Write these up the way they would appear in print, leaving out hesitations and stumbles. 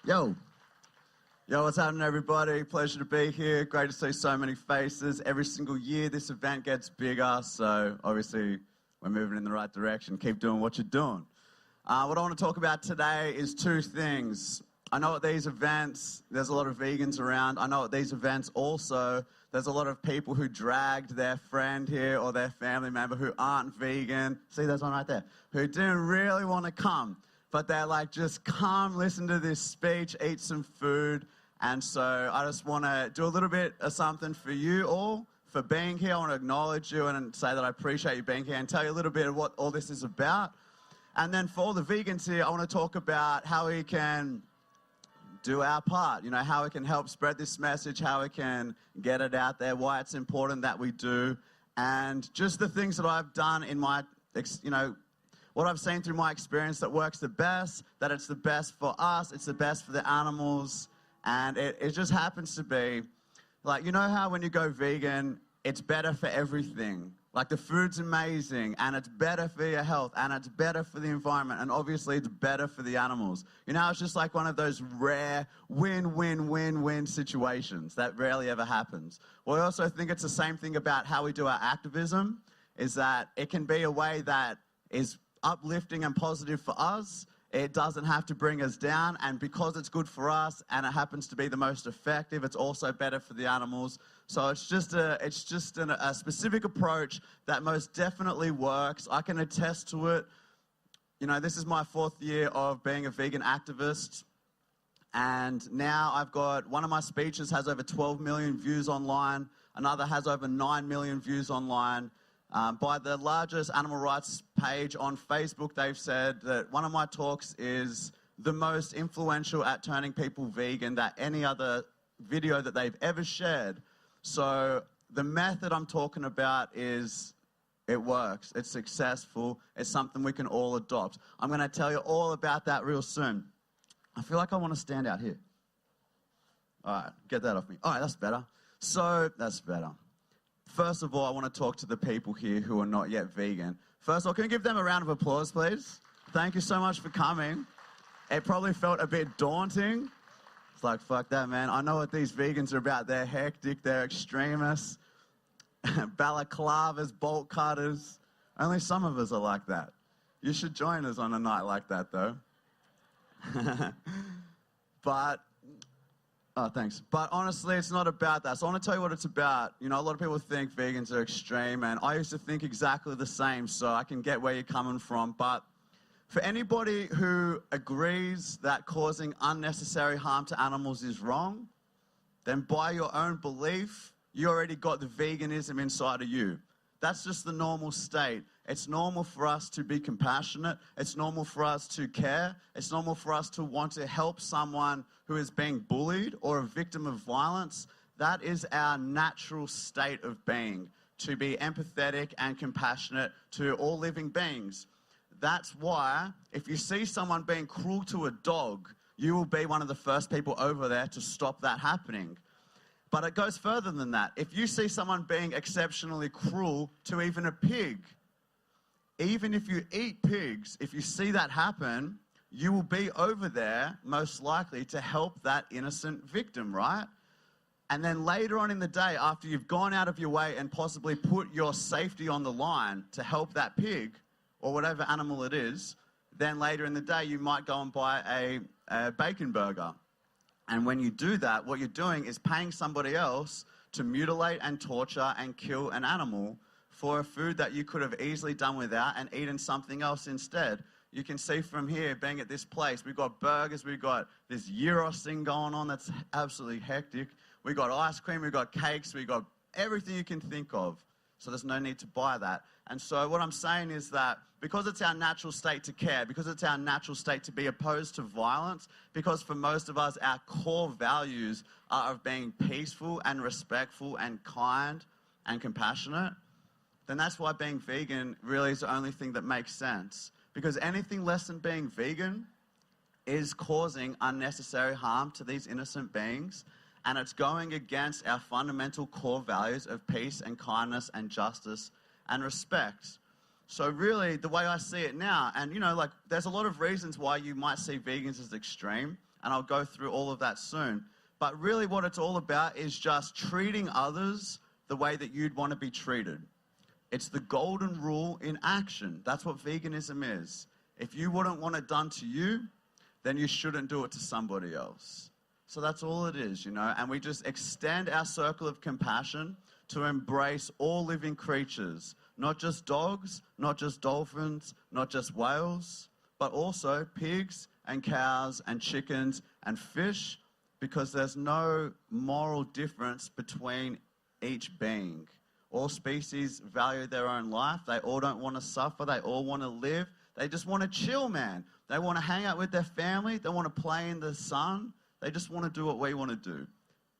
Yo, what's happening, everybody? Pleasure to be here. Great to see so many faces. Every single year this event gets bigger, so obviously we're moving in the right direction. Keep doing what you're doing. What I want to talk about today is two things. I know at these events there's a lot of vegans around. I know at these events also there's a lot of people who dragged their friend here or their family member who aren't vegan. See, there's one right there. Who didn't really want to come. But they're like, just come, listen to this speech, eat some food. And so I just want to do a little bit of something for you all, for being here. I want to acknowledge you and say that I appreciate you being here and tell you a little bit of what all this is about. And then for all the vegans here, I want to talk about how we can do our part, how we can help spread this message, how we can get it out there, why it's important that we do, and just the things that I've done in my, what I've seen through my experience that works the best, that it's the best for us, it's the best for the animals, and it just happens to be, like, how when you go vegan, it's better for everything. Like, the food's amazing, and it's better for your health, and it's better for the environment, and obviously it's better for the animals. It's just like one of those rare win-win-win-win situations that rarely ever happens. Well, I also think it's the same thing about how we do our activism, is that it can be a way that is uplifting and positive for us. It doesn't have to bring us down, and because it's good for us and it happens to be the most effective, it's also better for the animals. So it's just a specific approach that most definitely works. I can attest to it. This is my 4th year of being a vegan activist, and now I've got, one of my speeches has over 12 million views online, another has over 9 million views online. By the largest animal rights page on Facebook, they've said that one of my talks is the most influential at turning people vegan that any other video that they've ever shared. So the method I'm talking about is, it works, it's successful, it's something we can all adopt. I'm going to tell you all about that real soon. I feel like I want to stand out here. All right, get that off me. All right, that's better. So, that's better. First of all, I want to talk to the people here who are not yet vegan. First of all, can you give them a round of applause, please? Thank you so much for coming. It probably felt a bit daunting. It's like, fuck that, man. I know what these vegans are about. They're hectic, they're extremists, balaclavas, bolt cutters. Only some of us are like that. You should join us on a night like that, though. Thanks. But honestly, it's not about that. So I want to tell you what it's about. A lot of people think vegans are extreme, and I used to think exactly the same, so I can get where you're coming from. But for anybody who agrees that causing unnecessary harm to animals is wrong, then by your own belief, you already got the veganism inside of you. That's just the normal state. It's normal for us to be compassionate. It's normal for us to care. It's normal for us to want to help someone who is being bullied or a victim of violence. That is our natural state of being, to be empathetic and compassionate to all living beings. That's why if you see someone being cruel to a dog, you will be one of the first people over there to stop that happening. But it goes further than that. If you see someone being exceptionally cruel to even a pig, even if you eat pigs, if you see that happen, you will be over there, most likely, to help that innocent victim, right? And then later on in the day, after you've gone out of your way and possibly put your safety on the line to help that pig, or whatever animal it is, then later in the day, you might go and buy a bacon burger. And when you do that, what you're doing is paying somebody else to mutilate and torture and kill an animal for a food that you could have easily done without and eaten something else instead. You can see from here, being at this place, we've got burgers, we've got this gyros thing going on that's absolutely hectic. We've got ice cream, we've got cakes, we've got everything you can think of. So there's no need to buy that. And so what I'm saying is that because it's our natural state to care, because it's our natural state to be opposed to violence, because for most of us, our core values are of being peaceful and respectful and kind and compassionate, then that's why being vegan really is the only thing that makes sense. Because anything less than being vegan is causing unnecessary harm to these innocent beings, and it's going against our fundamental core values of peace and kindness and justice and respect. So really, the way I see it now, and there's a lot of reasons why you might see vegans as extreme. and I'll go through all of that soon. But really what it's all about is just treating others the way that you'd want to be treated. It's the golden rule in action. That's what veganism is. If you wouldn't want it done to you, then you shouldn't do it to somebody else. So that's all it is, and we just extend our circle of compassion to embrace all living creatures, not just dogs, not just dolphins, not just whales, but also pigs and cows and chickens and fish, because there's no moral difference between each being. All species value their own life. They all don't want to suffer. They all want to live. They just want to chill, man. They want to hang out with their family. They want to play in the sun. They just want to do what we want to do.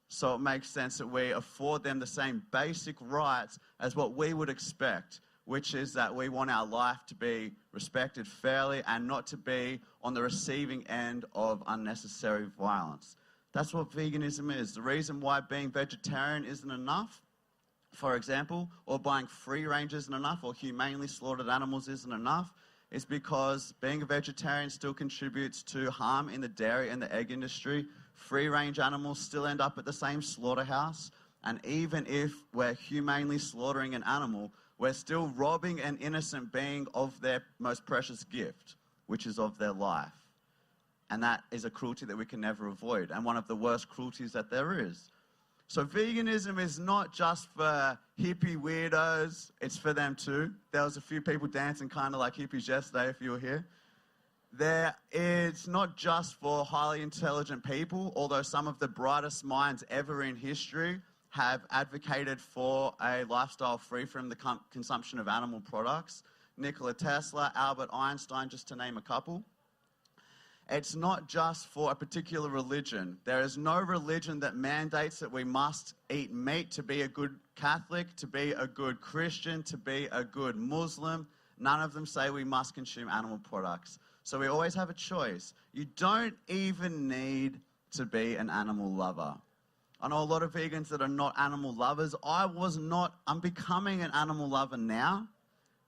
So it makes sense that we afford them the same basic rights as what we would expect, which is that we want our life to be respected fairly and not to be on the receiving end of unnecessary violence. That's what veganism is. The reason why being vegetarian isn't enough, for example, or buying free range isn't enough, or humanely slaughtered animals isn't enough, is because being a vegetarian still contributes to harm in the dairy and the egg industry. Free range animals still end up at the same slaughterhouse. And even if we're humanely slaughtering an animal, we're still robbing an innocent being of their most precious gift, which is of their life. And that is a cruelty that we can never avoid, and one of the worst cruelties that there is. So veganism is not just for hippie weirdos, it's for them too. There was a few people dancing kind of like hippies yesterday, if you were here. It's not just for highly intelligent people, although some of the brightest minds ever in history have advocated for a lifestyle free from the consumption of animal products. Nikola Tesla, Albert Einstein, just to name a couple. It's not just for a particular religion. There is no religion that mandates that we must eat meat to be a good Catholic, to be a good Christian, to be a good Muslim. None of them say we must consume animal products. So we always have a choice. You don't even need to be an animal lover. I know a lot of vegans that are not animal lovers. I'm becoming an animal lover now.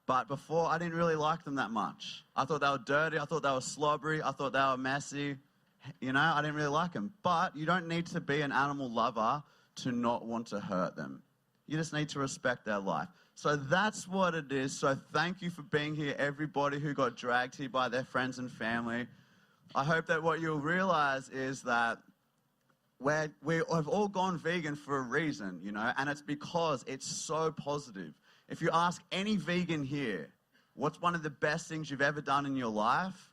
But before, I didn't really like them that much. I thought they were dirty. I thought they were slobbery. I thought they were messy. I didn't really like them. But you don't need to be an animal lover to not want to hurt them. You just need to respect their life. So that's what it is. So thank you for being here, everybody who got dragged here by their friends and family. I hope that what you'll realize is that we have all gone vegan for a reason, and it's because it's so positive. If you ask any vegan here, what's one of the best things you've ever done in your life?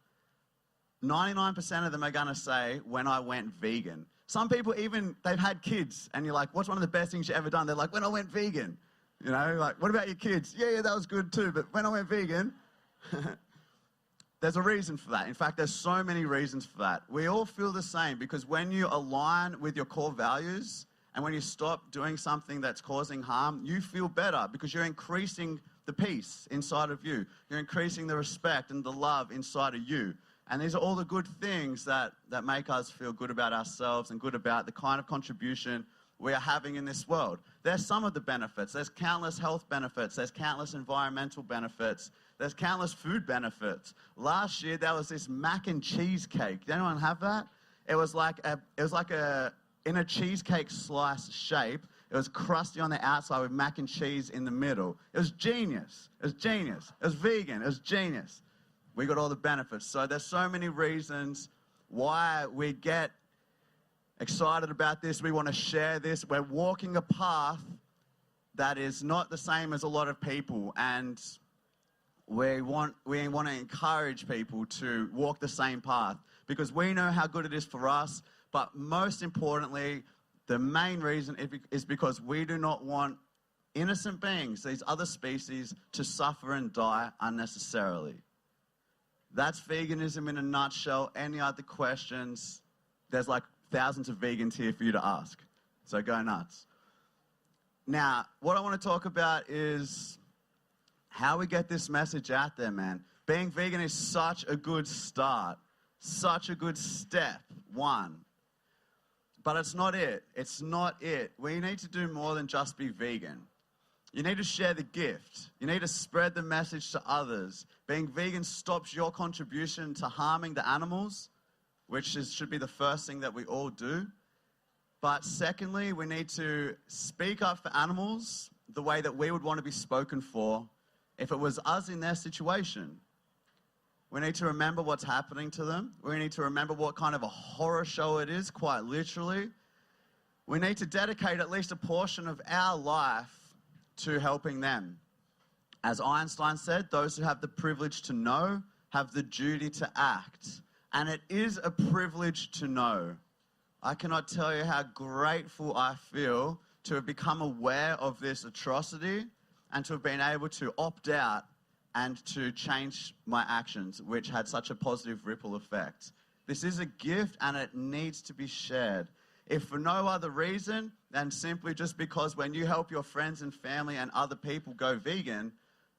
99% of them are going to say, when I went vegan. Some people even, they've had kids, and you're like, what's one of the best things you've ever done? They're like, when I went vegan. What about your kids? Yeah, that was good too, but when I went vegan, there's a reason for that. In fact, there's so many reasons for that. We all feel the same, because when you align with your core values, and when you stop doing something that's causing harm, you feel better because you're increasing the peace inside of you. You're increasing the respect and the love inside of you. And these are all the good things that make us feel good about ourselves and good about the kind of contribution we are having in this world. There's some of the benefits. There's countless health benefits. There's countless environmental benefits. There's countless food benefits. Last year, there was this mac and cheese cake. Did anyone have that? It was like in a cheesecake slice shape. It was crusty on the outside with mac and cheese in the middle. It was genius. It was genius. It was vegan. It was genius. We got all the benefits. So there's so many reasons why we get excited about this. We want to share this. We're walking a path that is not the same as a lot of people, and we want to encourage people to walk the same path because we know how good it is for us. But most importantly, the main reason is because we do not want innocent beings, these other species, to suffer and die unnecessarily. That's veganism in a nutshell. Any other questions? There's like thousands of vegans here for you to ask. So go nuts. Now, what I want to talk about is how we get this message out there, man. Being vegan is such a good start, such a good step, one. But it's not it. It's not it. We need to do more than just be vegan. You need to share the gift. You need to spread the message to others. Being vegan stops your contribution to harming the animals, should be the first thing that we all do. But secondly, we need to speak up for animals the way that we would want to be spoken for if it was us in their situation. We need to remember what's happening to them. We need to remember what kind of a horror show it is, quite literally. We need to dedicate at least a portion of our life to helping them. As Einstein said, those who have the privilege to know have the duty to act. And it is a privilege to know. I cannot tell you how grateful I feel to have become aware of this atrocity and to have been able to opt out and to change my actions, which had such a positive ripple effect. This is a gift and it needs to be shared. If for no other reason than simply just because when you help your friends and family and other people go vegan,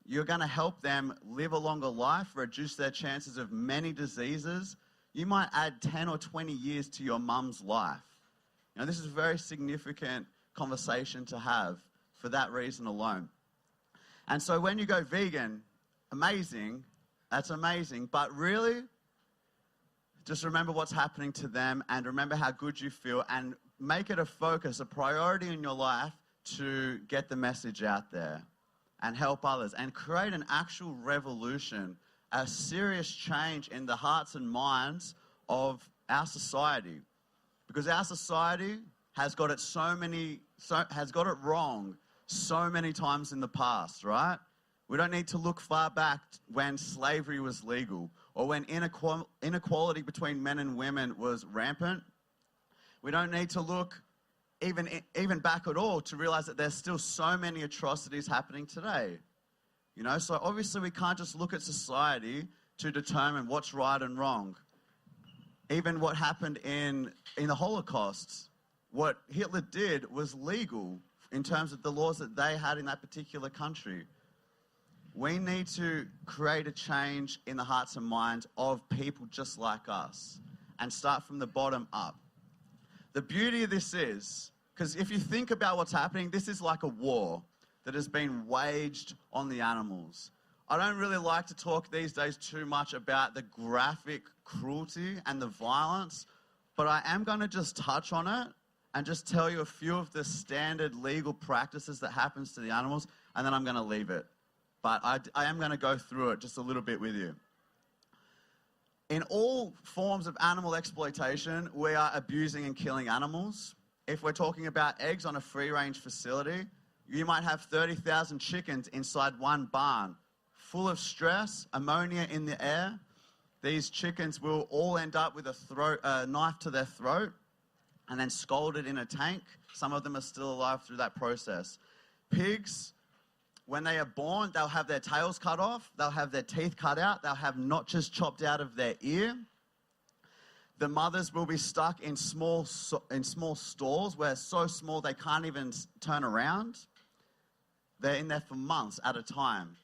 you're going to help them live a longer life, reduce their chances of many diseases. You might add 10 or 20 years to your mum's life. Now, this is a very significant conversation to have for that reason alone. And so when you go vegan, amazing, that's amazing, but really, just remember what's happening to them and remember how good you feel and make it a focus, a priority in your life to get the message out there and help others and create an actual revolution, a serious change in the hearts and minds of our society. Because our society has got it wrong so many times in the past, right? We don't need to look far back when slavery was legal or when inequality between men and women was rampant. We don't need to look even back at all to realize that there's still so many atrocities happening today. You know, so obviously we can't just look at society to determine what's right and wrong. Even what happened in the Holocaust, what Hitler did was legal in terms of the laws that they had in that particular country. We need to create a change in the hearts and minds of people just like us and start from the bottom up. The beauty of this is, because if you think about what's happening, this is like a war that has been waged on the animals. I don't really like to talk these days too much about the graphic cruelty and the violence, but I am going to just touch on it and just tell you a few of the standard legal practices that happens to the animals, and then I'm going to leave it. But I am going to go through it just a little bit with you. In all forms of animal exploitation, we are abusing and killing animals. If we're talking about eggs on a free-range facility, you might have 30,000 chickens inside one barn, full of stress, ammonia in the air. These chickens will all end up with a knife to their throat and then scalded in a tank. Some of them are still alive through that process. Pigs, when they are born, they'll have their tails cut off, they'll have their teeth cut out, they'll have notches chopped out of their ear. The mothers will be stuck in small stalls where so small they can't even turn around. They're in there for months at a time.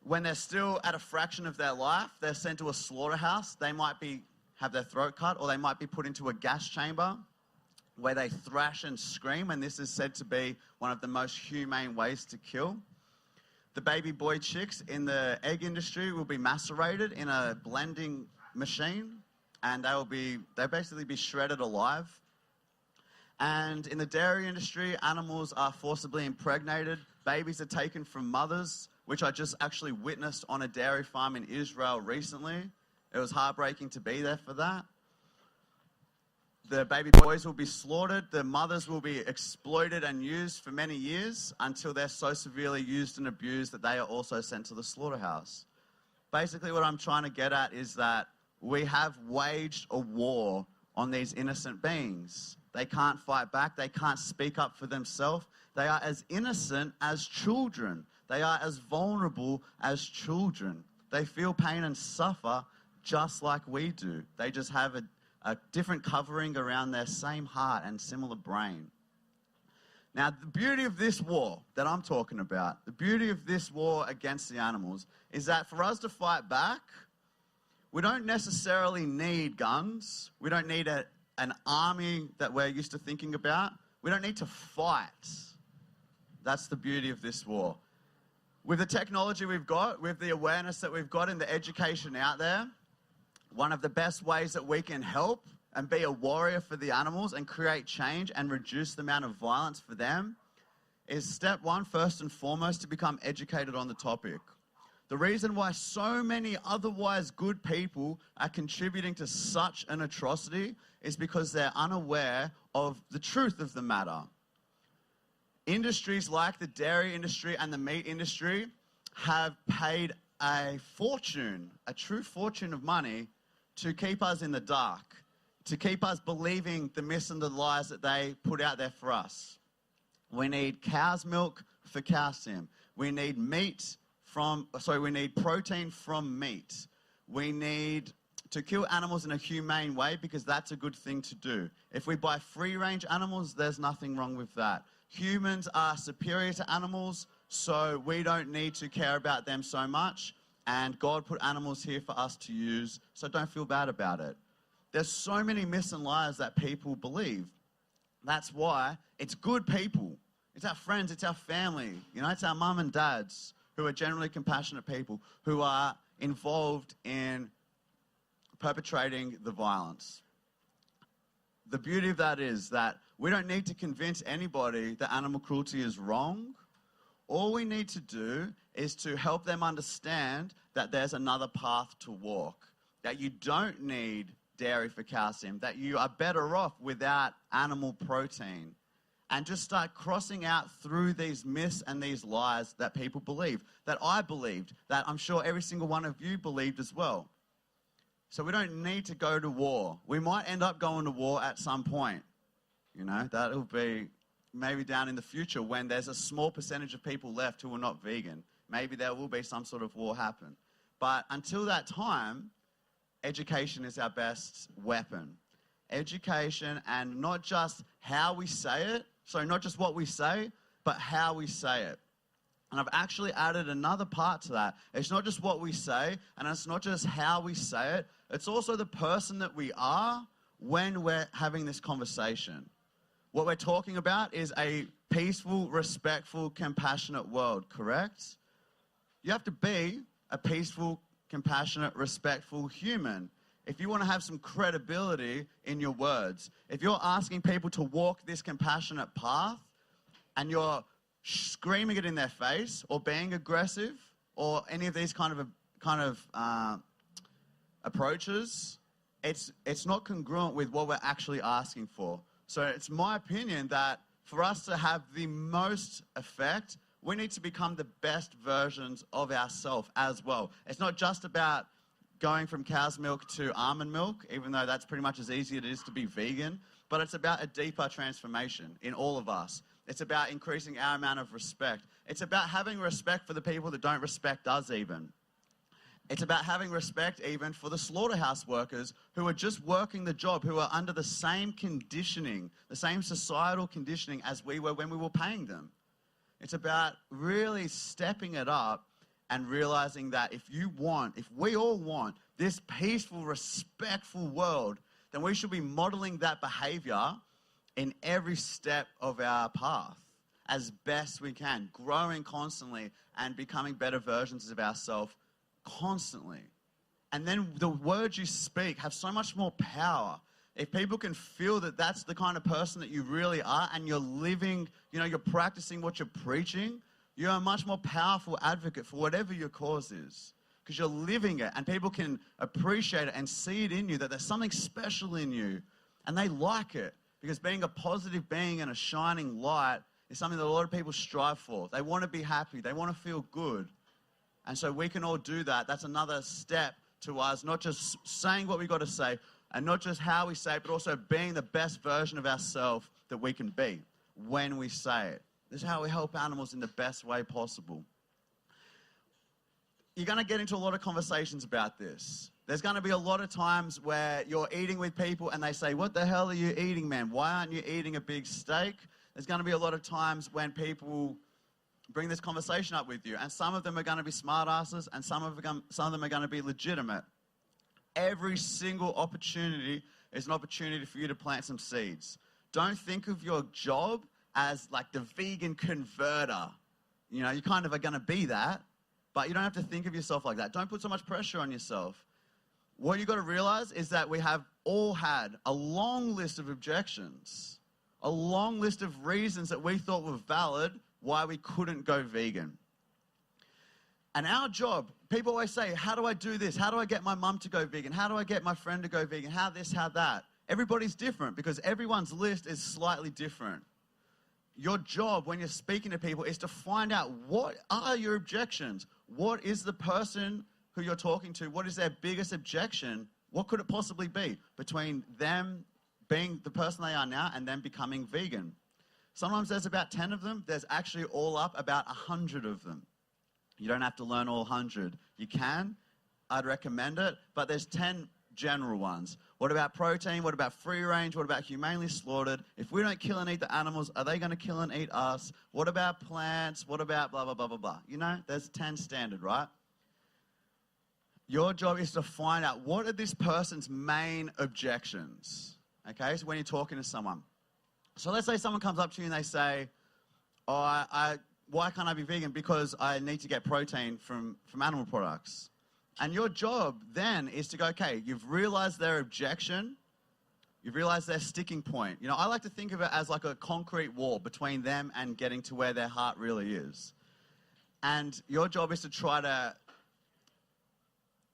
When they're still at a fraction of their life, they're sent to a slaughterhouse. They might have their throat cut, or they might be put into a gas chamber where they thrash and scream, and this is said to be one of the most humane ways to kill. The baby boy chicks in the egg industry will be macerated in a blending machine, and they'll basically be shredded alive. And in the dairy industry, animals are forcibly impregnated. Babies are taken from mothers, which I just actually witnessed on a dairy farm in Israel recently. It was heartbreaking to be there for that. The baby boys will be slaughtered. The mothers will be exploited and used for many years until they're so severely used and abused that they are also sent to the slaughterhouse. Basically, what I'm trying to get at is that we have waged a war on these innocent beings. They can't fight back. They can't speak up for themselves. They are as innocent as children. They are as vulnerable as children. They feel pain and suffer just like we do. They just have a different covering around their same heart and similar brain. Now, the beauty of this war that I'm talking about, the beauty of this war against the animals, is that for us to fight back, we don't necessarily need guns. We don't need an army that we're used to thinking about. We don't need to fight. That's the beauty of this war. With the technology we've got, with the awareness that we've got and the education out there, one of the best ways that we can help and be a warrior for the animals and create change and reduce the amount of violence for them is step one, first and foremost, to become educated on the topic. The reason why so many otherwise good people are contributing to such an atrocity is because they're unaware of the truth of the matter. Industries like the dairy industry and the meat industry have paid a fortune, a true fortune of money, to keep us in the dark, to keep us believing the myths and the lies that they put out there for us. We need cow's milk for calcium. We need we need protein from meat. We need to kill animals in a humane way because that's a good thing to do. If we buy free-range animals, there's nothing wrong with that. Humans are superior to animals, so we don't need to care about them so much. And God put animals here for us to use, so don't feel bad about it. There's so many myths and lies that people believe. That's why it's good people. It's our friends, it's our family. It's our mum and dads who are generally compassionate people who are involved in perpetrating the violence. The beauty of that is that we don't need to convince anybody that animal cruelty is wrong. All we need to do is to help them understand that there's another path to walk, that you don't need dairy for calcium, that you are better off without animal protein, and just start crossing out through these myths and these lies that people believe, that I believed, that I'm sure every single one of you believed as well. So we don't need to go to war. We might end up going to war at some point. That'll be maybe down in the future when there's a small percentage of people left who are not vegan. Maybe there will be some sort of war happen. But until that time, education is our best weapon. Education, and not just how we say it, so not just what we say, but how we say it. And I've actually added another part to that. It's not just what we say, and it's not just how we say it, it's also the person that we are when we're having this conversation. What we're talking about is a peaceful, respectful, compassionate world, correct? You have to be a peaceful, compassionate, respectful human if you want to have some credibility in your words. If you're asking people to walk this compassionate path and you're screaming it in their face or being aggressive or any of these kind of approaches, it's not congruent with what we're actually asking for. So it's my opinion that for us to have the most effect, we need to become the best versions of ourselves as well. It's not just about going from cow's milk to almond milk, even though that's pretty much as easy as it is to be vegan, but it's about a deeper transformation in all of us. It's about increasing our amount of respect. It's about having respect for the people that don't respect us even. It's about having respect even for the slaughterhouse workers who are just working the job, who are under the same conditioning, the same societal conditioning as we were when we were paying them. It's about really stepping it up and realizing that if we all want this peaceful, respectful world, then we should be modeling that behavior in every step of our path as best we can, growing constantly and becoming better versions of ourselves constantly. And then the words you speak have so much more power. If people can feel that that's the kind of person that you really are and you're living, you're practicing what you're preaching, you're a much more powerful advocate for whatever your cause is because you're living it and people can appreciate it and see it in you, that there's something special in you and they like it because being a positive being and a shining light is something that a lot of people strive for. They want to be happy. They want to feel good. And so we can all do that. That's another step to us, not just saying what we've got to say and not just how we say it, but also being the best version of ourselves that we can be when we say it. This is how we help animals in the best way possible. You're going to get into a lot of conversations about this. There's going to be a lot of times where you're eating with people and they say, "What the hell are you eating, man? Why aren't you eating a big steak?" There's going to be a lot of times when people bring this conversation up with you, and some of them are going to be smartasses and some of them are going to be legitimate. Every single opportunity is an opportunity for you to plant some seeds. Don't think of your job as like the vegan converter. You kind of are going to be that, but you don't have to think of yourself like that. Don't put so much pressure on yourself. what you've got to realize is that we have all had a long list of objections, a long list of reasons that we thought were valid why we couldn't go vegan. And our job, people always say, how do I do this? How do I get my mum to go vegan? How do I get my friend to go vegan? How this, how that? Everybody's different because everyone's list is slightly different. Your job when you're speaking to people is to find out what are your objections? What is the person who you're talking to? What is their biggest objection? What could it possibly be between them being the person they are now and them becoming vegan? Sometimes there's about 10 of them. There's actually all up about 100 of them. You don't have to learn all 100. You can. I'd recommend it. But there's 10 general ones. What about protein? What about free range? What about humanely slaughtered? If we don't kill and eat the animals, are they going to kill and eat us? What about plants? What about blah, blah, blah, blah, blah? You know, there's 10 standard, right? Your job is to find out what are this person's main objections. Okay, so when you're talking to someone. So let's say someone comes up to you and they say, oh, why can't I be vegan? Because I need to get protein from animal products. And your job then is to go, okay, you've realized their objection, you've realized their sticking point. You know, I like to think of it as like a concrete wall between them and getting to where their heart really is. And your job is to try to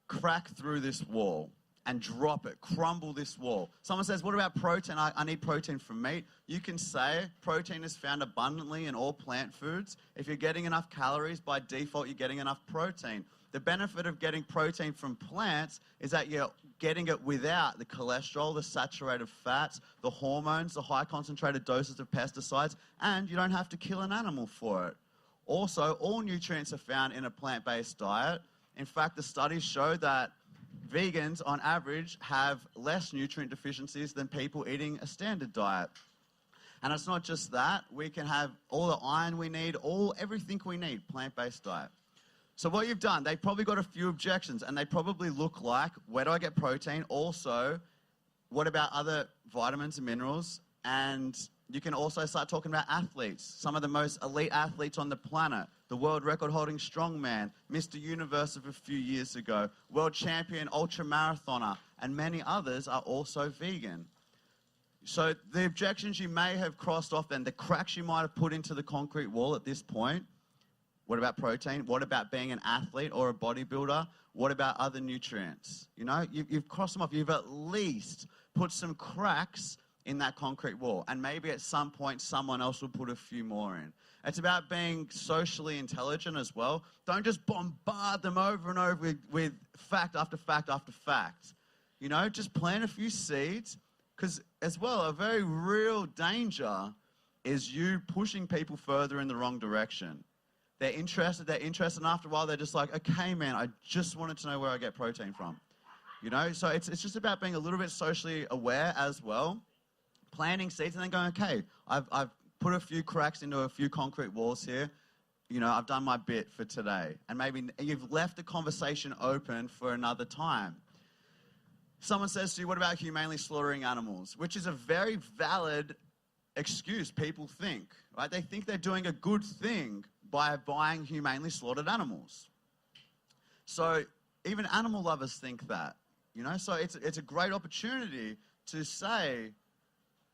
crack through this wall and drop it, crumble this wall. Someone says, what about protein? I need protein from meat. You can say protein is found abundantly in all plant foods. If you're getting enough calories, by default, you're getting enough protein. The benefit of getting protein from plants is that you're getting it without the cholesterol, the saturated fats, the hormones, the high concentrated doses of pesticides, and you don't have to kill an animal for it. Also, all nutrients are found in a plant-based diet. In fact, the studies show that vegans, on average, have less nutrient deficiencies than people eating a standard diet. And it's not just that. We can have all the iron we need, everything we need, plant-based diet. So what you've done, they've probably got a few objections, and they probably look like, where do I get protein? Also, what about other vitamins and minerals? And you can also start talking about athletes, some of the most elite athletes on the planet, the world record-holding strongman, Mr. Universe of a few years ago, world champion ultramarathoner, and many others are also vegan. So the objections you may have crossed off then, the cracks you might have put into the concrete wall at this point. What about protein? What about being an athlete or a bodybuilder? What about other nutrients? You know, you've crossed them off. You've at least put some cracks in that concrete wall. And maybe at some point, someone else will put a few more in. It's about being socially intelligent as well. Don't just bombard them over and over with fact after fact after fact. You know, just plant a few seeds. Because as well, a very real danger is you pushing people further in the wrong direction. They're interested, and after a while they're just like, okay, man, I just wanted to know where I get protein from. You know, so it's just about being a little bit socially aware as well. Planting seeds and then going, okay, I've put a few cracks into a few concrete walls here. You know, I've done my bit for today. And maybe you've left the conversation open for another time. Someone says to you, what about humanely slaughtering animals? Which is a very valid excuse, people think, right? They think they're doing a good thing by buying humanely slaughtered animals. So even animal lovers think that, you know? So it's a great opportunity to say,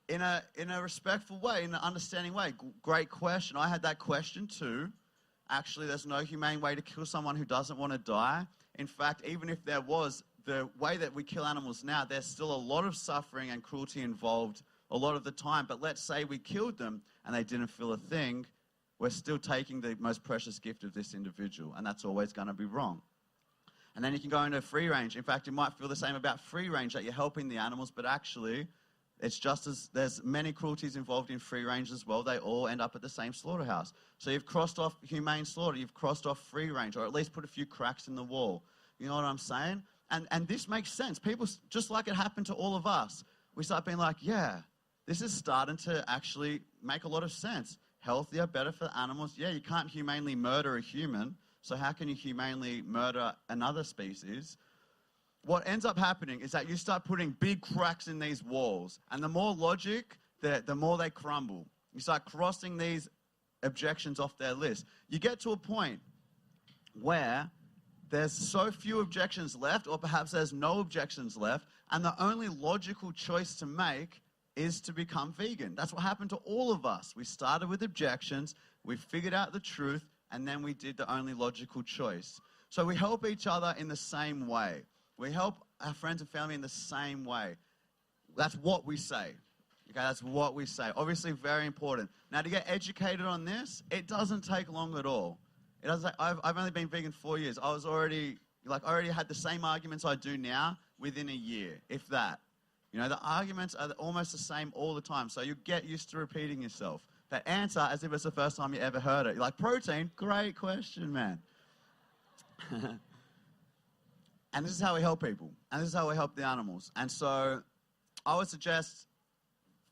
in a respectful way, in an understanding way, great question. I had that question too. Actually, there's no humane way to kill someone who doesn't want to die. In fact, even if there was, the way that we kill animals now, there's still a lot of suffering and cruelty involved a lot of the time. But let's say we killed them and they didn't feel a thing, we're still taking the most precious gift of this individual, and that's always going to be wrong. And then you can go into free range. In fact, you might feel the same about free range, that you're helping the animals, but actually, it's just as there's many cruelties involved in free range as well. They all end up at the same slaughterhouse. So you've crossed off humane slaughter, you've crossed off free range, or at least put a few cracks in the wall. You know what I'm saying? And this makes sense. People, just like it happened to all of us, we start being like, yeah, this is starting to actually make a lot of sense. Healthier, better for animals. Yeah, you can't humanely murder a human, so how can you humanely murder another species? What ends up happening is that you start putting big cracks in these walls, and the more logic, the more they crumble. You start crossing these objections off their list. You get to a point where there's so few objections left, or perhaps there's no objections left, and the only logical choice to make is to become vegan. That's what happened to all of us. We started with objections, we figured out the truth, and then we did the only logical choice. So we help each other in the same way. We help our friends and family in the same way. That's what we say. Okay, that's what we say. Obviously, very important. Now, to get educated on this, it doesn't take long at all. It doesn't. I've only been vegan 4 years. I already had the same arguments I do now within a year, if that. You know, the arguments are almost the same all the time, so you get used to repeating yourself. They answer as if it's the first time you ever heard it. You're like, protein? Great question, man. And this is how we help people. And this is how we help the animals. And so I would suggest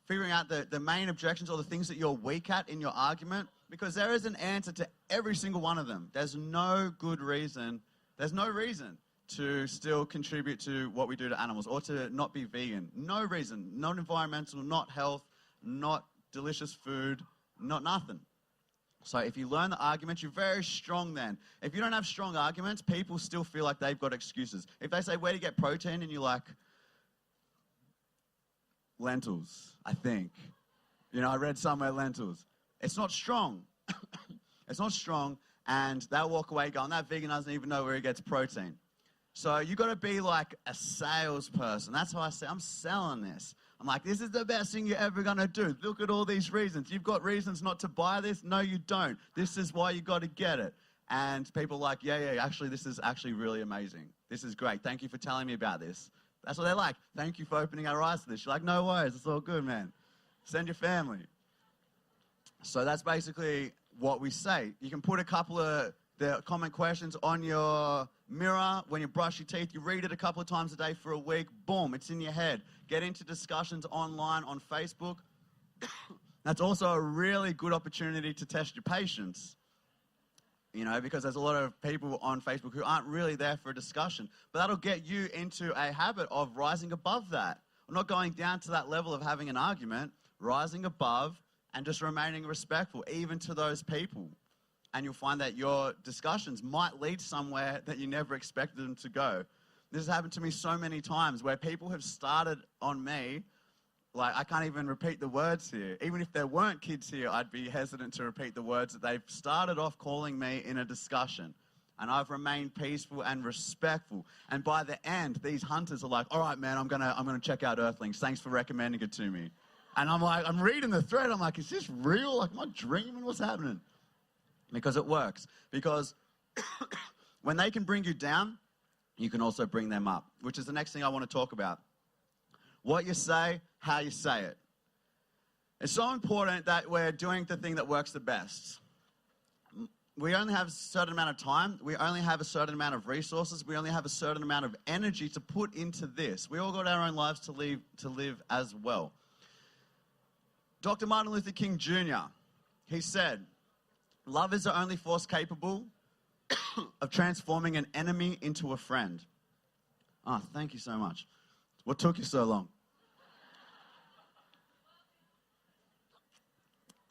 figuring out the main objections or the things that you're weak at in your argument, because there is an answer to every single one of them. There's no good reason. There's no reason to still contribute to what we do to animals or to not be vegan. No reason. Not environmental, not health, not delicious food, not nothing. So if you learn the arguments, you're very strong then. If you don't have strong arguments, people still feel like they've got excuses. If they say, where do you get protein? And you're like, lentils, I think. You know, I read somewhere lentils. It's not strong. It's not strong. And they'll walk away going, that vegan doesn't even know where he gets protein. So you got to be like a salesperson. That's why I say I'm selling this. I'm like, this is the best thing you're ever going to do. Look at all these reasons. You've got reasons not to buy this? No, you don't. This is why you got to get it. And people are like, yeah, actually, this is actually really amazing. This is great. Thank you for telling me about this. That's what they're like. Thank you for opening our eyes to this. You're like, no worries. It's all good, man. Send your family. So that's basically what we say. You can put a couple of the common questions on your mirror when you brush your teeth. You read it a couple of times a day for a week. Boom, it's in your head. Get into discussions online on Facebook. That's also a really good opportunity to test your patience. You know, because there's a lot of people on Facebook who aren't really there for a discussion. But that'll get you into a habit of rising above that. I'm not going down to that level of having an argument, rising above and just remaining respectful, even to those people. And you'll find that your discussions might lead somewhere that you never expected them to go. This has happened to me so many times where people have started on me, like I can't even repeat the words here. Even if there weren't kids here, I'd be hesitant to repeat the words that they've started off calling me in a discussion. And I've remained peaceful and respectful. And by the end, these hunters are like, all right, man, I'm gonna check out Earthlings. Thanks for recommending it to me. And I'm like, I'm reading the thread. I'm like, is this real? Like, am I dreaming? What's happening? Because it works. Because when they can bring you down, you can also bring them up, which is the next thing I want to talk about. What you say, how you say it. It's so important that we're doing the thing that works the best. We only have a certain amount of time. We only have a certain amount of resources. We only have a certain amount of energy to put into this. We all got our own lives to live as well. Dr. Martin Luther King Jr., he said, love is the only force capable of transforming an enemy into a friend. Oh, thank you so much. What took you so long?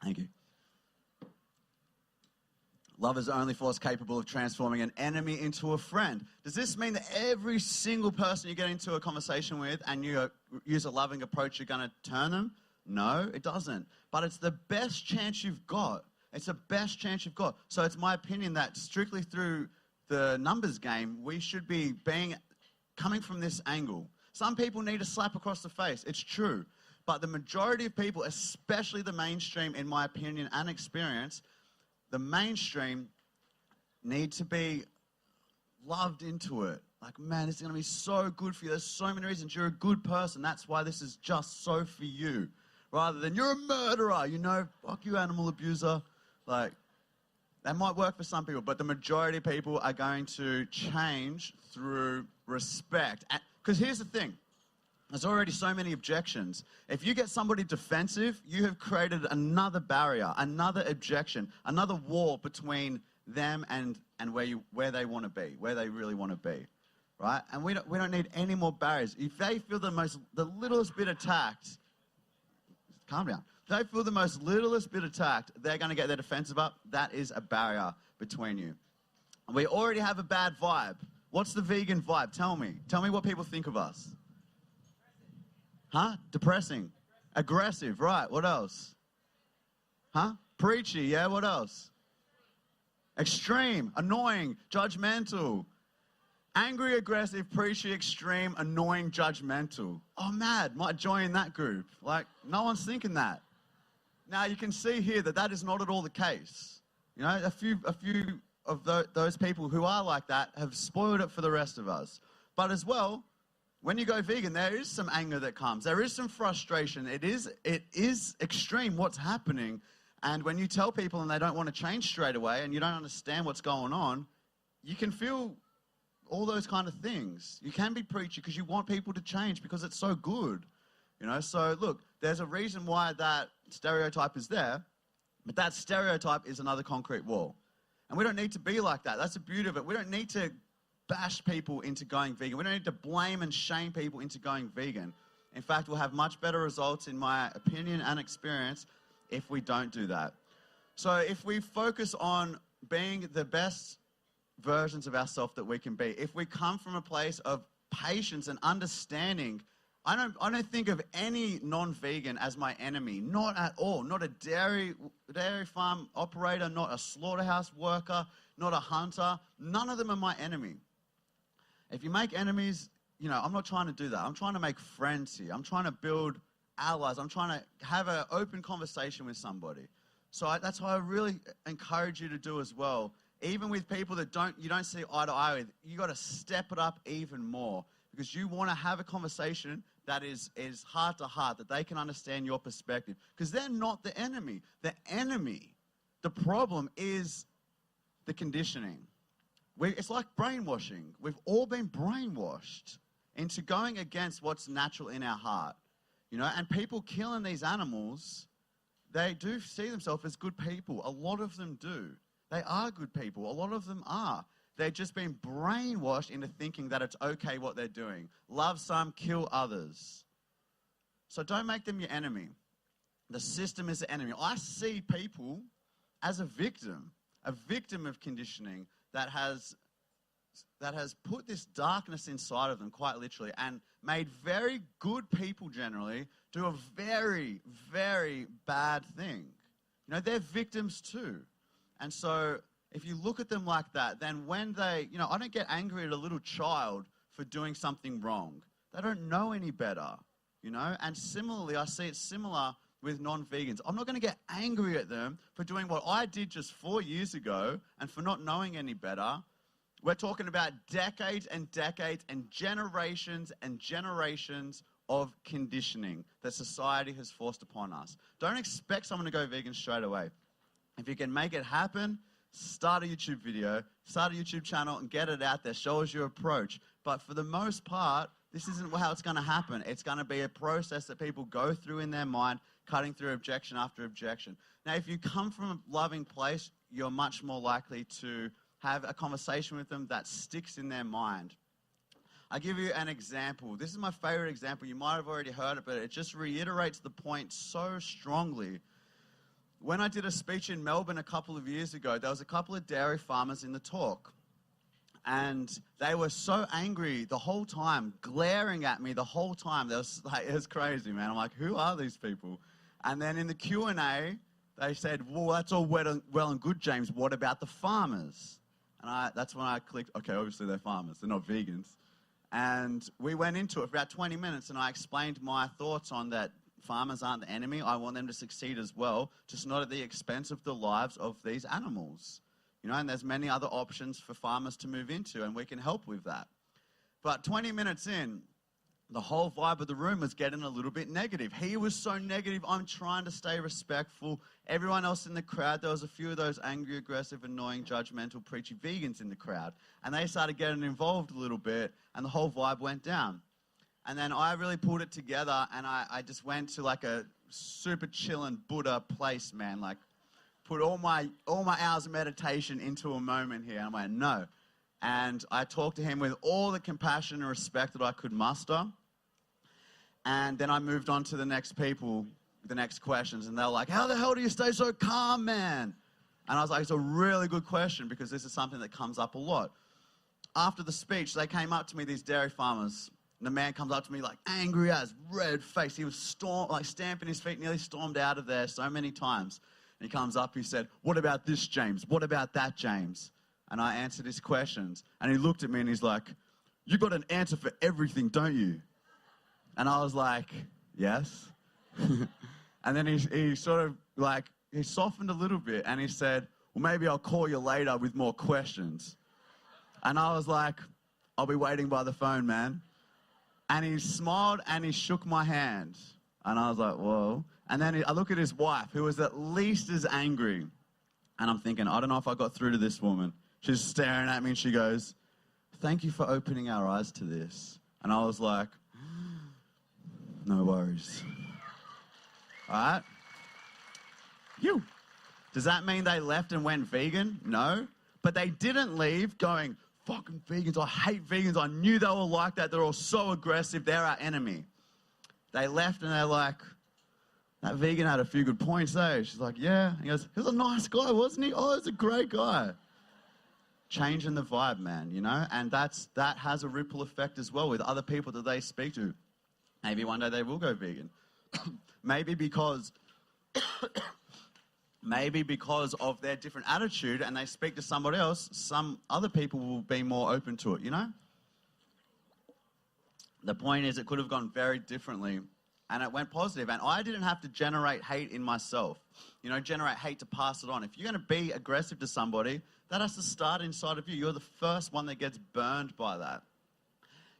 Thank you. Love is the only force capable of transforming an enemy into a friend. Does this mean that every single person you get into a conversation with and you use a loving approach, you're going to turn them? No, it doesn't. But it's the best chance you've got. It's the best chance you've got. So it's my opinion that strictly through the numbers game, we should be coming from this angle. Some people need a slap across the face. It's true. But the majority of people, especially the mainstream, in my opinion and experience, the mainstream need to be loved into it. Like, man, it's going to be so good for you. There's so many reasons. You're a good person. That's why this is just so for you. Rather than, you're a murderer, you know, fuck you, animal abuser. Like, that might work for some people, but the majority of people are going to change through respect. Because here's the thing. There's already so many objections. If you get somebody defensive, you have created another barrier, another objection, another wall between them and where they want to be, where they really want to be, right? And we don't need any more barriers. If they feel the littlest bit attacked, calm down. If they feel the most littlest bit attacked, they're going to get their defensive up. That is a barrier between you. We already have a bad vibe. What's the vegan vibe? Tell me. Tell me what people think of us. Huh? Depressing. Aggressive, right. What else? Huh? Preachy, yeah, what else? Extreme, annoying, judgmental. Angry, aggressive, preachy, extreme, annoying, judgmental. Oh, mad, might join that group. Like, no one's thinking that. Now, you can see here that that is not at all the case. You know, a few of those people who are like that have spoiled it for the rest of us. But as well, when you go vegan, there is some anger that comes. There is some frustration. It is extreme what's happening. And when you tell people and they don't want to change straight away and you don't understand what's going on, you can feel all those kind of things. You can be preachy because you want people to change because it's so good. You know, so look, there's a reason why that stereotype is there, but that stereotype is another concrete wall. And we don't need to be like that. That's the beauty of it. We don't need to bash people into going vegan. We don't need to blame and shame people into going vegan. In fact, we'll have much better results, in my opinion and experience, if we don't do that. So if we focus on being the best versions of ourselves that we can be, if we come from a place of patience and understanding, I don't think of any non-vegan as my enemy, not at all. Not a dairy farm operator, not a slaughterhouse worker, not a hunter. None of them are my enemy. If you make enemies, you know, I'm not trying to do that. I'm trying to make friends here. I'm trying to build allies. I'm trying to have an open conversation with somebody. So that's what I really encourage you to do as well. Even with people that you don't see eye to eye with, you got to step it up even more, because you want to have a conversation that is heart to heart, that they can understand your perspective, because they're not the enemy. The enemy, the problem is the conditioning. It's like brainwashing. We've all been brainwashed into going against what's natural in our heart. You know, and people killing these animals, they do see themselves as good people. A lot of them do. They are good people. A lot of them are. They've just been brainwashed into thinking that it's okay what they're doing. Love some, kill others. So don't make them your enemy. The system is the enemy. I see people as a victim of conditioning that has put this darkness inside of them, quite literally, and made very good people generally do a very, very bad thing. You know, they're victims too. And so if you look at them like that, then when they, you know, I don't get angry at a little child for doing something wrong. They don't know any better, you know. And similarly, I see it similar with non-vegans. I'm not going to get angry at them for doing what I did just 4 years ago and for not knowing any better. We're talking about decades and decades and generations of conditioning that society has forced upon us. Don't expect someone to go vegan straight away. If you can make it happen, start a YouTube video, start a YouTube channel and get it out there. Show us your approach. But for the most part, this isn't how it's going to happen. It's going to be a process that people go through in their mind, cutting through objection after objection. Now, if you come from a loving place, you're much more likely to have a conversation with them that sticks in their mind. I'll give you an example. This is my favorite example. You might have already heard it, but it just reiterates the point so strongly. When I did a speech in Melbourne a couple of years ago, there was a couple of dairy farmers in the talk. And they were so angry the whole time, glaring at me the whole time. It was crazy, man. I'm like, who are these people? And then in the Q&A, they said, well, that's all well and good, James. What about the farmers? And that's when I clicked, okay, obviously they're farmers. They're not vegans. And we went into it for about 20 minutes, and I explained my thoughts on that. Farmers aren't the enemy. I want them to succeed as well, just not at the expense of the lives of these animals. You know, and there's many other options for farmers to move into, and we can help with that. But 20 minutes in, the whole vibe of the room was getting a little bit negative. He was so negative. I'm trying to stay respectful. Everyone else in the crowd, there was a few of those angry, aggressive, annoying, judgmental, preachy vegans in the crowd. And they started getting involved a little bit, and the whole vibe went down. And then I really pulled it together, and I just went to like a super chillin' Buddha place, man. Like, put all my hours of meditation into a moment here. And I went, no. And I talked to him with all the compassion and respect that I could muster. And then I moved on to the next people, the next questions. And they're like, how the hell do you stay so calm, man? And I was like, it's a really good question because this is something that comes up a lot. After the speech, they came up to me, these dairy farmers, and the man comes up to me like angry as, red face. He was stamping his feet, nearly stormed out of there so many times. And he comes up, he said, what about this, James? What about that, James? And I answered his questions. And he looked at me and he's like, you got an answer for everything, don't you? And I was like, yes. And then he sort of like, he softened a little bit and he said, well, maybe I'll call you later with more questions. And I was like, I'll be waiting by the phone, man. And he smiled and he shook my hand. And I was like, whoa. And then I look at his wife, who was at least as angry. And I'm thinking, I don't know if I got through to this woman. She's staring at me and she goes, thank you for opening our eyes to this. And I was like, no worries. All right? Does that mean they left and went vegan? No. But they didn't leave going, fucking vegans, I hate vegans. I knew they were like that. They're all so aggressive. They're our enemy. They left and they're like, that vegan had a few good points, eh? She's like, yeah. He goes, he was a nice guy, wasn't he? Oh, he's a great guy. Changing the vibe, man, you know? And that has a ripple effect as well with other people that they speak to. Maybe one day they will go vegan. Maybe because of their different attitude and they speak to somebody else, some other people will be more open to it, you know? The point is it could have gone very differently and it went positive. And I didn't have to generate hate in myself, you know, generate hate to pass it on. If you're going to be aggressive to somebody, that has to start inside of you. You're the first one that gets burned by that.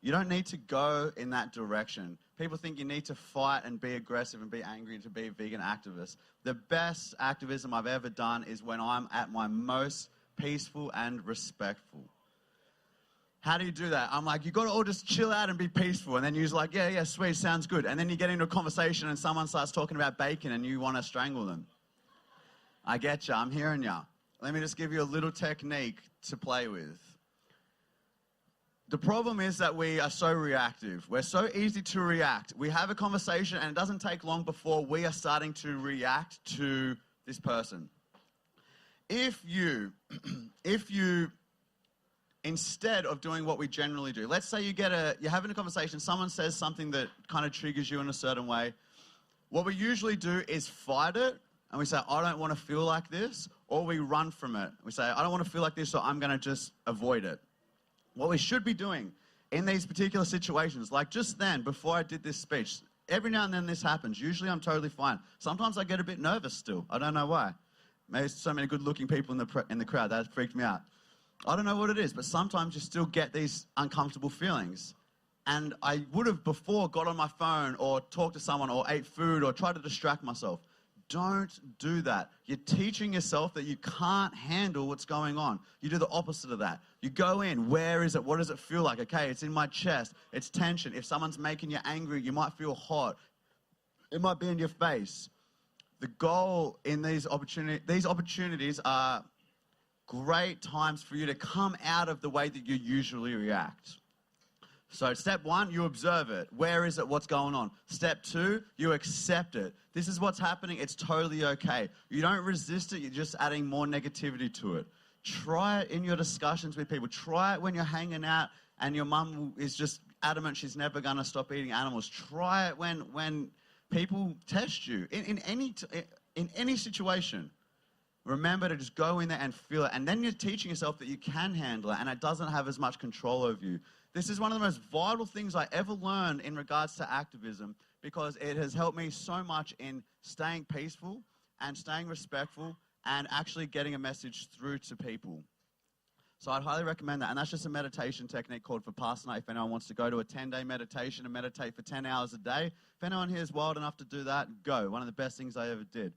You don't need to go in that direction. People think you need to fight and be aggressive and be angry to be a vegan activist. The best activism I've ever done is when I'm at my most peaceful and respectful. How do you do that? I'm like, you got to all just chill out and be peaceful. And then you're like, yeah, sweet, sounds good. And then you get into a conversation and someone starts talking about bacon and you want to strangle them. I get you. I'm hearing you. Let me just give you a little technique to play with. The problem is that we are so reactive. We're so easy to react. We have a conversation and it doesn't take long before we are starting to react to this person. If you, instead of doing what we generally do, let's say you're having a conversation, someone says something that kind of triggers you in a certain way. What we usually do is fight it and we say, I don't want to feel like this, or we run from it. We say, I don't want to feel like this, so I'm going to just avoid it. What we should be doing in these particular situations, like just then, before I did this speech, every now and then this happens. Usually I'm totally fine. Sometimes I get a bit nervous still. I don't know why. Maybe so many good-looking people in the crowd. That freaked me out. I don't know what it is, but sometimes you still get these uncomfortable feelings. And I would have before got on my phone or talked to someone or ate food or tried to distract myself. Don't do that. You're teaching yourself that you can't handle what's going on. You do the opposite of that. You go in, where is it? What does it feel like? Okay, it's in my chest. It's tension. If someone's making you angry, you might feel hot. It might be in your face. The goal in these opportunities are great times for you to come out of the way that you usually react. So step one, you observe it. Where is it? What's going on? Step two, you accept it. This is what's happening. It's totally okay. You don't resist it. You're just adding more negativity to it. Try it in your discussions with people. Try it when you're hanging out and your mum is just adamant she's never going to stop eating animals. Try it when people test you in any situation. Remember to just go in there and feel it. And then you're teaching yourself that you can handle it and it doesn't have as much control over you. This is one of the most vital things I ever learned in regards to activism because it has helped me so much in staying peaceful and staying respectful and actually getting a message through to people. So I'd highly recommend that. And that's just a meditation technique called Vipassana. If anyone wants to go to a 10-day meditation and meditate for 10 hours a day, if anyone here is wild enough to do that, go. One of the best things I ever did.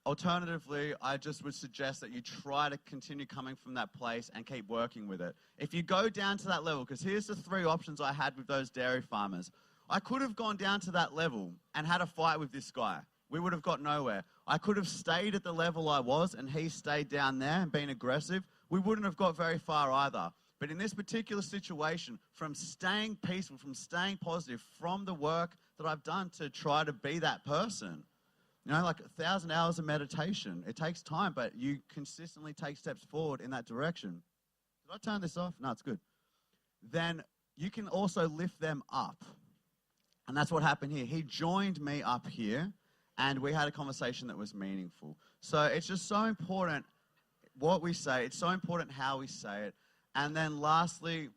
Alternatively, I just would suggest that you try to continue coming from that place and keep working with it. If you go down to that level, because here's the three options I had with those dairy farmers. I could have gone down to that level and had a fight with this guy. We would have got nowhere. I could have stayed at the level I was and he stayed down there and been aggressive. We wouldn't have got very far either. But in this particular situation, from staying peaceful, from staying positive, from the work that I've done to try to be that person, You know, like 1,000 hours of meditation. It takes time, but you consistently take steps forward in that direction. Did I turn this off? No, it's good. Then you can also lift them up. And that's what happened here. He joined me up here, and we had a conversation that was meaningful. So it's just so important what we say. It's so important how we say it. And then lastly,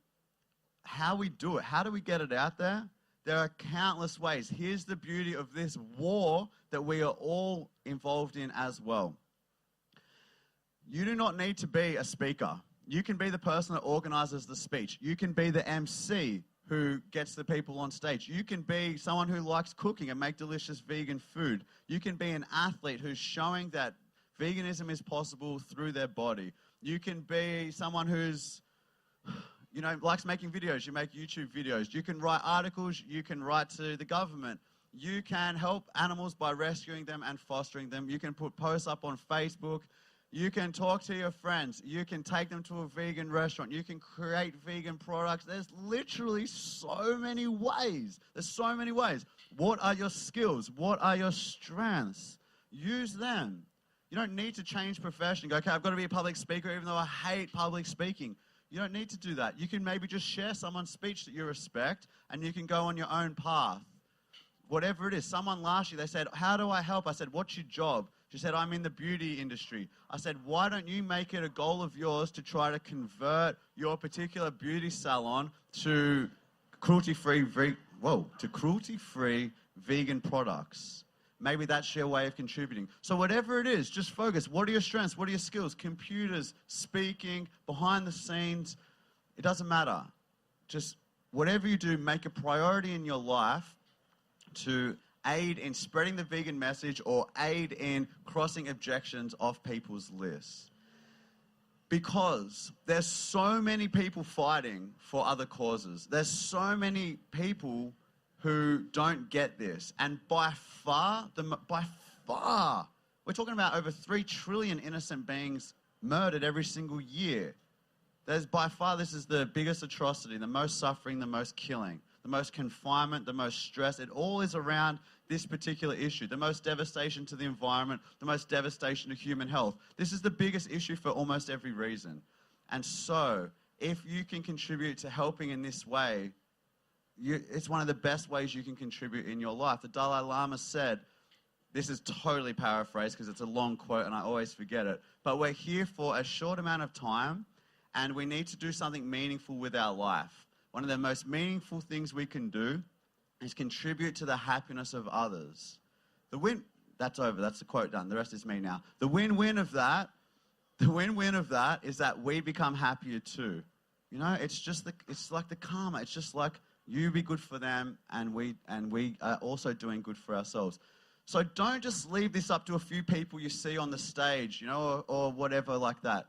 how we do it. How do we get it out there? There are countless ways. Here's the beauty of this war that we are all involved in as well. You do not need to be a speaker. You can be the person that organizes the speech. You can be the MC who gets the people on stage. You can be someone who likes cooking and make delicious vegan food. You can be an athlete who's showing that veganism is possible through their body. You can be someone who's, you know, likes making videos. You make YouTube videos. You can write articles. You can write to the government. You can help animals by rescuing them and fostering them. You can put posts up on Facebook. You can talk to your friends. You can take them to a vegan restaurant. You can create vegan products. There's literally so many ways. There's so many ways. What are your skills? What are your strengths? Use them. You don't need to change profession. Go, okay, I've got to be a public speaker even though I hate public speaking. You don't need to do that. You can maybe just share someone's speech that you respect and you can go on your own path. Whatever it is. Someone last year, they said, how do I help? I said, what's your job? She said, I'm in the beauty industry. I said, why don't you make it a goal of yours to try to convert your particular beauty salon to cruelty-free vegan products? Maybe that's your way of contributing. So whatever it is, just focus. What are your strengths? What are your skills? Computers, speaking, behind the scenes. It doesn't matter. Just whatever you do, make a priority in your life to aid in spreading the vegan message or aid in crossing objections off people's lists. Because there's so many people fighting for other causes. There's so many people who don't get this. And by far, we're talking about over 3 trillion innocent beings murdered every single year. This is the biggest atrocity, the most suffering, the most killing, the most confinement, the most stress. It all is around this particular issue. The most devastation to the environment, the most devastation to human health. This is the biggest issue for almost every reason. And so, if you can contribute to helping in this way, it's one of the best ways you can contribute in your life. The Dalai Lama said, this is totally paraphrased because it's a long quote and I always forget it, but we're here for a short amount of time and we need to do something meaningful with our life. One of the most meaningful things we can do is contribute to the happiness of others. That's over, that's the quote done, the rest is me now. The win-win of that is that we become happier too. You know, it's like the karma. It's just like you be good for them and we are also doing good for ourselves. So don't just leave this up to a few people you see on the stage, you know, or whatever like that.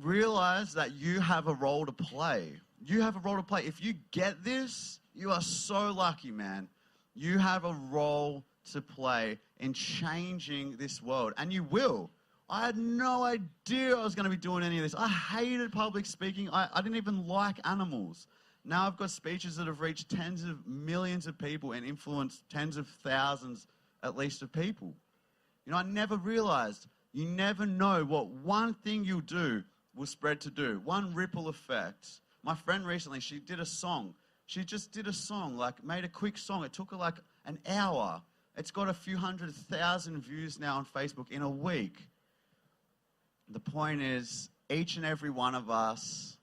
Realize that you have a role to play. You have a role to play. If you get this, you are so lucky, man. You have a role to play in changing this world, and you will. I had no idea I was going to be doing any of this. I hated public speaking. I didn't even like animals. Now I've got speeches that have reached tens of millions of people and influenced tens of thousands, at least, of people. You know, I never realized, you never know what one thing you do will spread to do. One ripple effect. My friend recently, she did a song. She just did a song, like made a quick song. It took her like an hour. It's got a few 100,000 views now on Facebook in a week. The point is, each and every one of us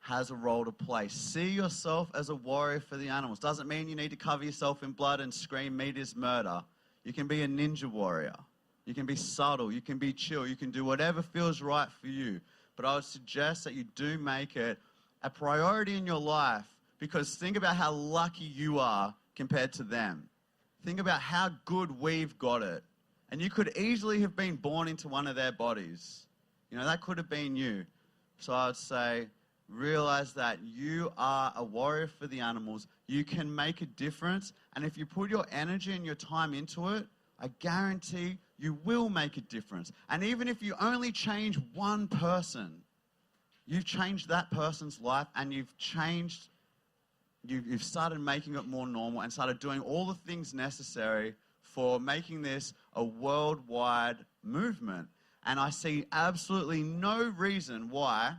has a role to play. See yourself as a warrior for the animals. Doesn't mean you need to cover yourself in blood and scream, meat is murder. You can be a ninja warrior. You can be subtle. You can be chill. You can do whatever feels right for you. But I would suggest that you do make it a priority in your life, because think about how lucky you are compared to them. Think about how good we've got it. And you could easily have been born into one of their bodies. You know, that could have been you. So I would say, realize that you are a warrior for the animals. You can make a difference. And if you put your energy and your time into it, I guarantee you will make a difference. And even if you only change one person, you've changed that person's life, and you've started making it more normal and started doing all the things necessary for making this a worldwide movement. And I see absolutely no reason why,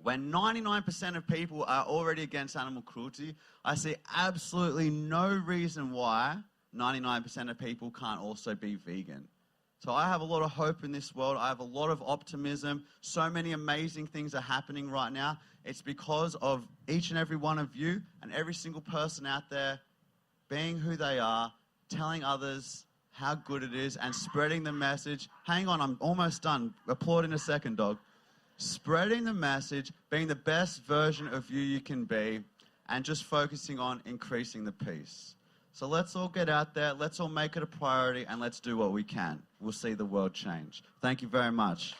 when 99% of people are already against animal cruelty, I see absolutely no reason why 99% of people can't also be vegan. So I have a lot of hope in this world. I have a lot of optimism. So many amazing things are happening right now. It's because of each and every one of you and every single person out there being who they are, telling others how good it is, and spreading the message. Hang on, I'm almost done. Applaud in a second, dog. Spreading the message, being the best version of you can be, and just focusing on increasing the peace. So let's all get out there, let's all make it a priority, and let's do what we can. We'll see the world change. Thank you very much.